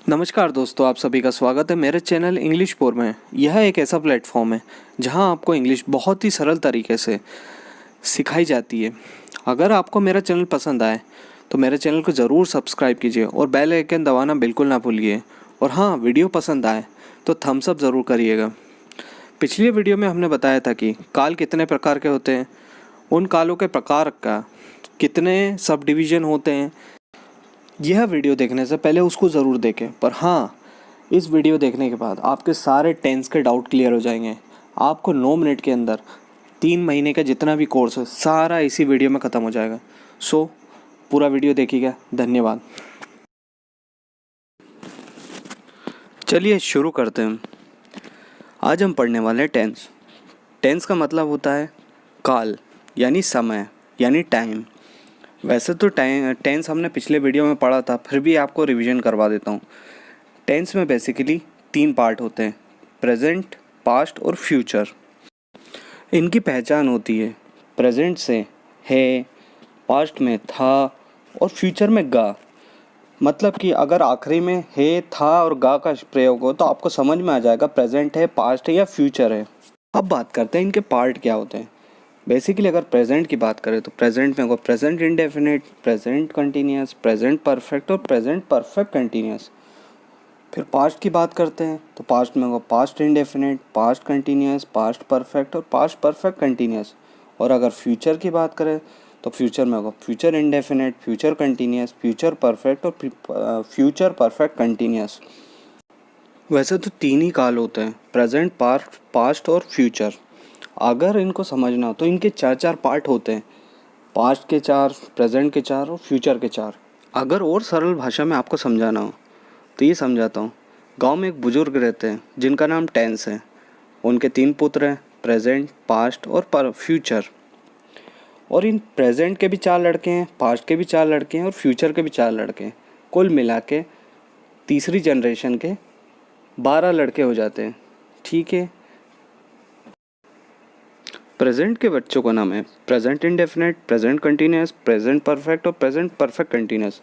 नमस्कार दोस्तों, आप सभी का स्वागत है मेरे चैनल इंग्लिश पोर में। यह एक ऐसा प्लेटफॉर्म है जहां आपको इंग्लिश बहुत ही सरल तरीके से सिखाई जाती है। अगर आपको मेरा चैनल पसंद आए तो मेरे चैनल को ज़रूर सब्सक्राइब कीजिए और बेल आइकन दबाना बिल्कुल ना भूलिए। और हाँ, वीडियो पसंद आए तो थम्स अप ज़रूर करिएगा। पिछली वीडियो में हमने बताया था कि काल कितने प्रकार के होते हैं, उन कालों के प्रकार का कितने सब डिवीज़न होते हैं। यह वीडियो देखने से पहले उसको ज़रूर देखें, पर हाँ, इस वीडियो देखने के बाद आपके सारे टेंस के डाउट क्लियर हो जाएंगे। आपको 9 मिनट के अंदर 3 महीने का जितना भी कोर्स है सारा इसी वीडियो में ख़त्म हो जाएगा। सो पूरा वीडियो देखिएगा। धन्यवाद। चलिए शुरू करते हैं। आज हम पढ़ने वाले हैं टेंस। टेंस का मतलब होता है काल, यानी समय, यानी टाइम। वैसे तो टेंस हमने पिछले वीडियो में पढ़ा था, फिर भी आपको रिवीजन करवा देता हूँ। टेंस में बेसिकली 3 पार्ट होते हैं, प्रेजेंट, पास्ट और फ्यूचर। इनकी पहचान होती है प्रेजेंट से है, पास्ट में था और फ्यूचर में गा। मतलब कि अगर आखिरी में है, था और गा का प्रयोग हो तो आपको समझ में आ जाएगा प्रेजेंट है, पास्ट है या फ्यूचर है। अब बात करते हैं इनके पार्ट क्या होते हैं। बेसिकली अगर प्रेजेंट की बात करें तो प्रेजेंट में होगा present indefinite, present continuous, present perfect और प्रेजेंट परफेक्ट कंटिन्यूस। फिर पास्ट की बात करते हैं तो पास्ट में होगा past indefinite, past continuous, past perfect और पास्ट परफेक्ट कंटिन्यूस। और अगर फ्यूचर की बात करें तो फ्यूचर में होगा future indefinite, future continuous, future perfect और फ्यूचर परफेक्ट कंटिन्यूस। वैसे तो 3 ही काल होते हैं, प्रेजेंट, पास्ट और फ्यूचर। अगर इनको समझना हो तो इनके 4 पार्ट होते हैं, पास्ट के 4, प्रेजेंट के 4 और फ्यूचर के 4। अगर और सरल भाषा में आपको समझाना हो तो ये समझाता हूँ। गांव में एक बुजुर्ग रहते हैं जिनका नाम टेंस है। उनके 3 पुत्र हैं, प्रेजेंट, पास्ट और फ्यूचर। और इन प्रेजेंट के भी 4 लड़के हैं, पास्ट के भी 4 लड़के हैं और फ्यूचर के भी 4 लड़के हैं। कुल मिला के तीसरी जनरेशन के 12 लड़के हो जाते हैं। ठीक है। प्रेजेंट के बच्चों का नाम है present indefinite, present continuous, present perfect और प्रेजेंट परफेक्ट कंटिन्यूस।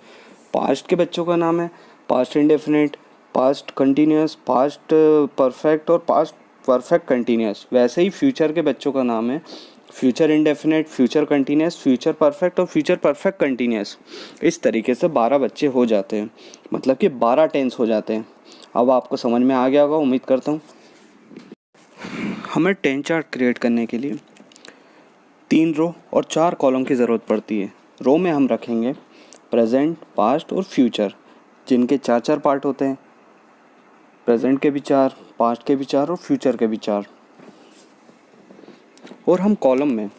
पास्ट के बच्चों का नाम है past indefinite, past continuous, past perfect और पास्ट परफेक्ट कंटिन्यूस। वैसे ही फ्यूचर के बच्चों का नाम है future indefinite, future continuous, future perfect और फ्यूचर परफेक्ट कंटिन्यूस। इस तरीके से 12 बच्चे हो जाते हैं, मतलब कि 12 टेंस हो जाते हैं। अब आपको समझ में आ गया होगा, उम्मीद करता हूँ। हमें टेन चार्ट क्रिएट करने के लिए 3 रो और 4 कॉलम की ज़रूरत पड़ती है। रो में हम रखेंगे प्रेजेंट, पास्ट और फ्यूचर, जिनके 4 पार्ट होते हैं, प्रेजेंट के भी 4, पास्ट के भी 4 और फ्यूचर के भी 4। और हम कॉलम में,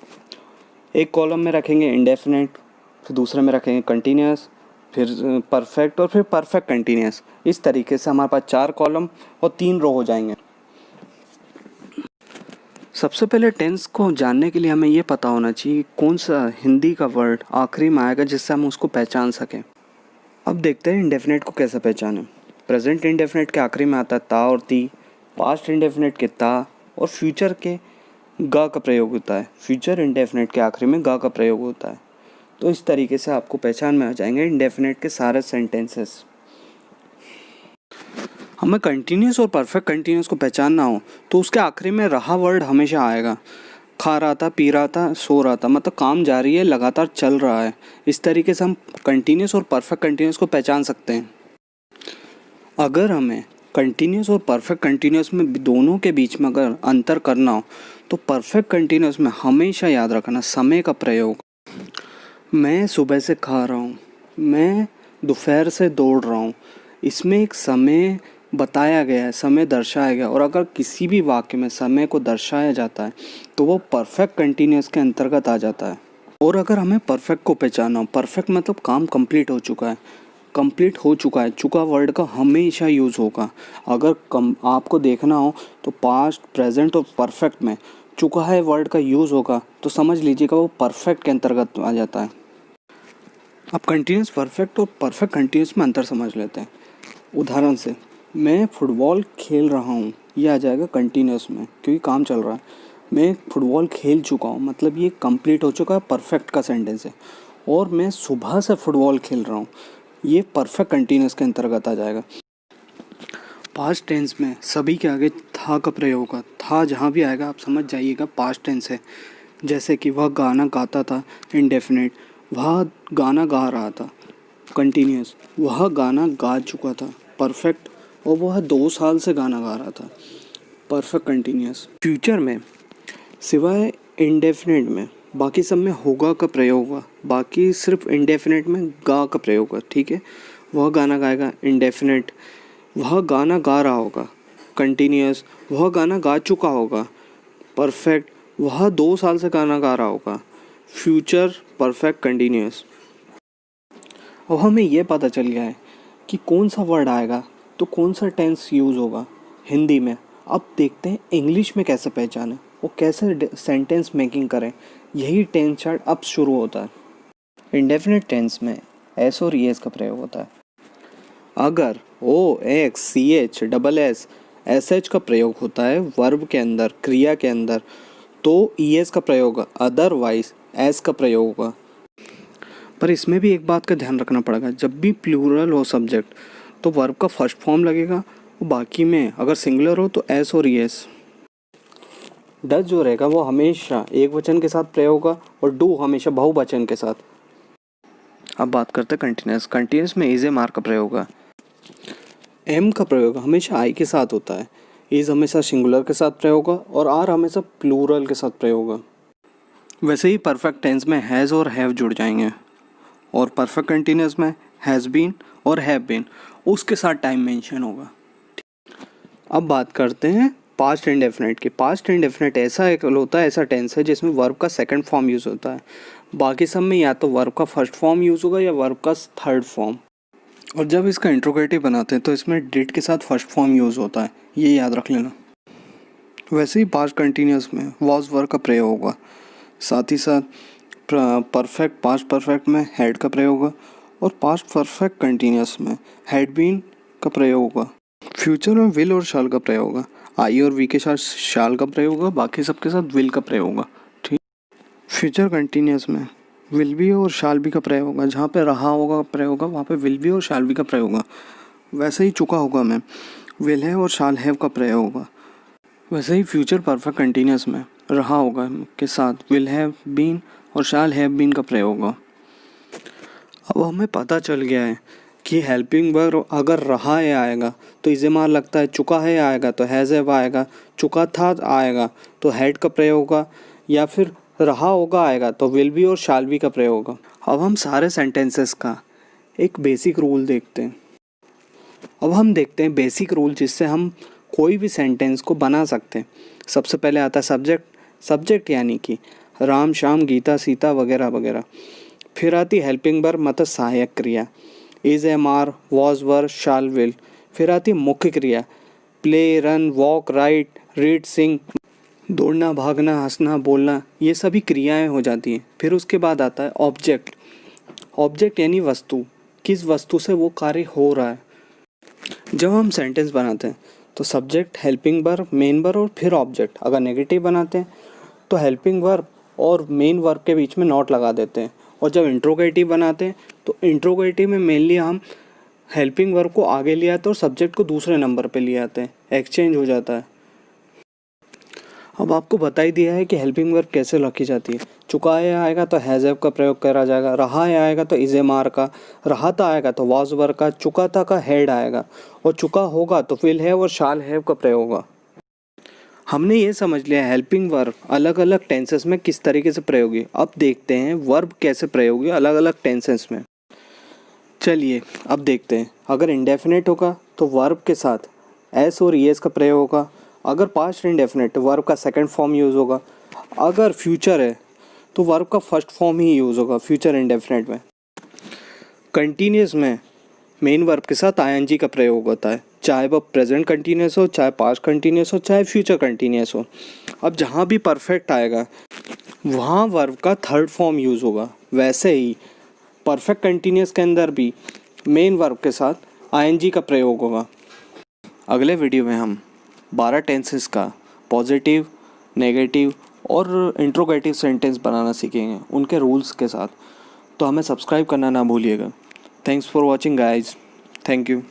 एक कॉलम में रखेंगे इंडेफिनिट, फिर दूसरे में रखेंगे कंटिन्यूस, फिर परफेक्ट और फिर परफेक्ट कंटिन्यूस। इस तरीके से हमारे पास 4 कॉलम और 3 रो हो जाएंगे। सबसे पहले टेंस को जानने के लिए हमें ये पता होना चाहिए कौन सा हिंदी का वर्ड आखिरी में आएगा जिससे हम उसको पहचान सकें। अब देखते हैं इंडेफिनिट को कैसे पहचानें। प्रेजेंट इंडेफिनिट के आखिरी में आता है ता और ती, पास्ट इंडेफिनिट के ता और फ्यूचर के गा का प्रयोग होता है। फ्यूचर इंडेफिनिट के आखिरी में गा का प्रयोग होता है। तो इस तरीके से आपको पहचान में आ जाएंगे इंडेफिनिट के सारे सेंटेंसेस। हमें कंटिन्यूस और परफेक्ट कंटिन्यूस को पहचानना हो तो उसके आखिरी में रहा वर्ड हमेशा आएगा। खा रहा था, पी रहा था, सो रहा था, मतलब काम जारी है, लगातार चल रहा है। इस तरीके से हम कंटिन्यूस और परफेक्ट कंटिन्यूस को पहचान सकते हैं। अगर हमें कंटिन्यूस और परफेक्ट कंटिन्यूस में दोनों के बीच में अगर अंतर करना हो तो परफेक्ट कंटिन्यूस में हमेशा याद रखना समय का प्रयोग। मैं सुबह से खा रहा हूँ, मैं दोपहर से दौड़ रहा हूँ। इसमें एक समय बताया गया है, समय दर्शाया गया। और अगर किसी भी वाक्य में समय को दर्शाया जाता है तो वो परफेक्ट कंटिन्यूस के अंतर्गत आ जाता है। और अगर हमें परफेक्ट को पहचानना हो, परफेक्ट मतलब काम कंप्लीट हो चुका है, कंप्लीट हो चुका है, चुका वर्ड का हमेशा यूज़ होगा। अगर आपको देखना हो तो पास्ट, प्रेजेंट और परफेक्ट में चुका है वर्ड का यूज़ होगा तो समझ लीजिएगा वो परफेक्ट के अंतर्गत आ जाता है। अब कंटिन्यूस परफेक्ट और परफेक्ट कंटिन्यूस में अंतर समझ लेते हैं। उदाहरण से, मैं फुटबॉल खेल रहा हूँ, ये आ जाएगा कंटिन्यूस में क्योंकि काम चल रहा है। मैं फुटबॉल खेल चुका हूँ, मतलब ये कंप्लीट हो चुका है, परफेक्ट का सेंटेंस है। और मैं सुबह से फुटबॉल खेल रहा हूँ, ये परफेक्ट कंटिन्यूस के अंतर्गत आ जाएगा। पास्ट टेंस में सभी के आगे था का प्रयोग होगा। था जहाँ भी आएगा आप समझ जाइएगा पास्ट टेंस है। जैसे कि वह गाना गाता था, इंडेफिनिट। वह गाना गा रहा था, कंटिन्यूस। वह गाना गा चुका था, परफेक्ट। और वह 2 साल से गाना गा रहा था, परफेक्ट कंटिन्यूस। फ्यूचर में सिवाय इंडेफिनिट में बाकी सब में होगा का प्रयोग हुआ, बाकी सिर्फ इंडेफिनिट में गा का प्रयोग हुआ। ठीक है, वह गाना गाएगा, इंडेफिनिट। वह गाना गा रहा होगा, कंटिन्यूस। वह गाना गा चुका होगा, परफेक्ट। वह 2 साल से गाना गा रहा होगा, फ्यूचर परफेक्ट कंटिन्यूस। अब हमें यह पता चल गया है कि कौन सा वर्ड आएगा तो कौन सा टेंस यूज़ होगा हिंदी में। अब देखते हैं इंग्लिश में कैसे पहचानें और कैसे सेंटेंस मेकिंग करें। यही टेंस चार्ट अब शुरू होता है। इंडेफिनिट टेंस में एस और ई एस का प्रयोग होता है। अगर O X C H double S S H का प्रयोग होता है वर्ब के अंदर, क्रिया के अंदर, तो ई एस का प्रयोग होगा, अदरवाइज एस का प्रयोग होगा। पर इसमें भी एक बात का ध्यान रखना पड़ेगा, जब भी प्लूरल हो सब्जेक्ट तो वर्ब का फर्स्ट फॉर्म लगेगा, और बाकी में अगर सिंगुलर हो तो एस और ई एस। डज जो रहेगा वो हमेशा एक वचन के साथ प्रयोग होगा और डू हमेशा बहुवचन के साथ। अब बात करते हैं कंटिन्यूस। कंटिन्यूस में इज ए मार का प्रयोग होगा। एम का प्रयोग हमेशा आई के साथ होता है, इज हमेशा सिंगुलर के साथ प्रयोग होगा और आर हमेशा प्लूरल के साथ प्रयोग होगा। वैसे ही परफेक्ट टेंस में हैज़ और हैव जुड़ जाएंगे, और परफेक्ट कंटिन्यूस में हैज़ बीन और हैव बीन उसके साथ टाइम मेंशन होगा। अब बात करते हैं पास्ट इंडेफिनिट की। पास्ट इंडेफिनिट ऐसा एक होता है, ऐसा टेंस है जिसमें वर्ब का सेकंड फॉर्म यूज़ होता है। बाकी सब में या तो वर्ब का फर्स्ट फॉर्म यूज़ होगा या वर्ब का थर्ड फॉर्म। और जब इसका इंट्रोगेटिव बनाते हैं तो इसमें डिड के साथ फर्स्ट फॉर्म यूज़ होता है, ये याद रख लेना। वैसे ही पास्ट कंटिन्यूस में वॉज वर्ब का प्रयोग होगा, साथ ही साथ परफेक्ट पास्ट परफेक्ट में हैड का प्रयोग होगा, और पास्ट परफेक्ट कंटिन्यूस में हैड बीन का प्रयोग होगा। फ्यूचर में विल और शाल का प्रयोग होगा, आई और वी के साथ शाल का प्रयोग होगा, बाकी सबके साथ विल का प्रयोग होगा। ठीक, फ्यूचर कंटिन्यूस में विल बी और शाल बी का प्रयोग होगा, जहाँ पे रहा होगा प्रयोग होगा वहाँ पे विल बी और शाल बी का प्रयोग होगा। वैसे ही चुका होगा में विल है और शाल हैव का प्रयोग होगा। वैसे ही फ्यूचर परफेक्ट कंटिन्यूस में रहा होगा के साथ विल हैव बीन और शाल हैव बीन का प्रयोग होगा। अब हमें पता चल गया है कि हेल्पिंग वर्ब अगर रहा है आएगा तो इसे मार लगता है, चुका है आएगा तो हैज़ हैव आएगा, चुका था आएगा तो हैड का प्रयोग होगा, या फिर रहा होगा आएगा तो विल बी और शाल बी का प्रयोग होगा। अब हम सारे सेंटेंसेस का एक बेसिक रूल देखते हैं। अब हम देखते हैं बेसिक रूल जिससे हम कोई भी सेंटेंस को बना सकते हैं। सबसे पहले आता है सब्जेक्ट। सब्जेक्ट यानी कि राम श्याम गीता सीता वगैरह वगैरह। फिर आती हेल्पिंग वर्ब मतलब सहायक क्रिया, is am are was were shall will. फिर आती मुख्य क्रिया, play run walk write read sing. दौड़ना भागना हंसना बोलना ये सभी क्रियाएं हो जाती हैं। फिर उसके बाद आता है ऑब्जेक्ट। ऑब्जेक्ट यानी वस्तु, किस वस्तु से वो कार्य हो रहा है। जब हम सेंटेंस बनाते हैं तो subject, helping verb, main verb और फिर ऑब्जेक्ट। अगर नेगेटिव बनाते हैं तो हेल्पिंग वर्ब और मेन वर्ब के बीच में नॉट लगा देते हैं, और जब इंट्रोगेटिव बनाते हैं तो इंट्रोगेटिव में मेनली हम हेल्पिंग वर्ब को आगे ले आते हैं और सब्जेक्ट को दूसरे नंबर पे ले आते हैं, एक्सचेंज हो जाता है। अब आपको बता ही दिया है कि हेल्पिंग वर्ब कैसे लिखी जाती है। चुका है आएगा तो हैज़ हैव का प्रयोग करा जाएगा, रहा है आएगा तो इज एम आर का, रहा था आएगा तो वॉज वर का, चुका था का हैड आएगा, और चुका होगा तो विल हैव और शाल हैव का प्रयोग होगा। हमने ये समझ लिया हेल्पिंग वर्ब अलग अलग टेंसेस में किस तरीके से प्रयोगी। अब देखते हैं वर्ब कैसे प्रयोगी अलग अलग टेंसेस में। चलिए अब देखते हैं। अगर इंडेफिनिट होगा तो वर्ब के साथ एस और ई एस का प्रयोग होगा। अगर पास्ट इंडेफिनिट वर्ब का सेकंड फॉर्म यूज़ होगा। अगर फ्यूचर है तो वर्ब का फर्स्ट फॉर्म ही यूज़ होगा फ्यूचर इंडेफिनिट में। कंटिन्यूस में मेन वर्ब के साथ आईएनजी का प्रयोग होता है, चाहे वह प्रेजेंट कंटिन्यूस हो, चाहे पास्ट कंटिन्यूस हो, चाहे फ्यूचर कंटिन्यूस हो। अब जहाँ भी परफेक्ट आएगा वहाँ वर्ब का थर्ड फॉर्म यूज़ होगा। वैसे ही परफेक्ट कंटिन्यूस के अंदर भी मेन वर्ब के साथ आईएनजी का प्रयोग होगा। अगले वीडियो में हम 12 टेंसेस का पॉजिटिव, नेगेटिव और इंट्रोगेटिव सेंटेंस बनाना सीखेंगे उनके रूल्स के साथ। तो हमें सब्सक्राइब करना ना भूलिएगा। Thanks for watching guys. Thank you.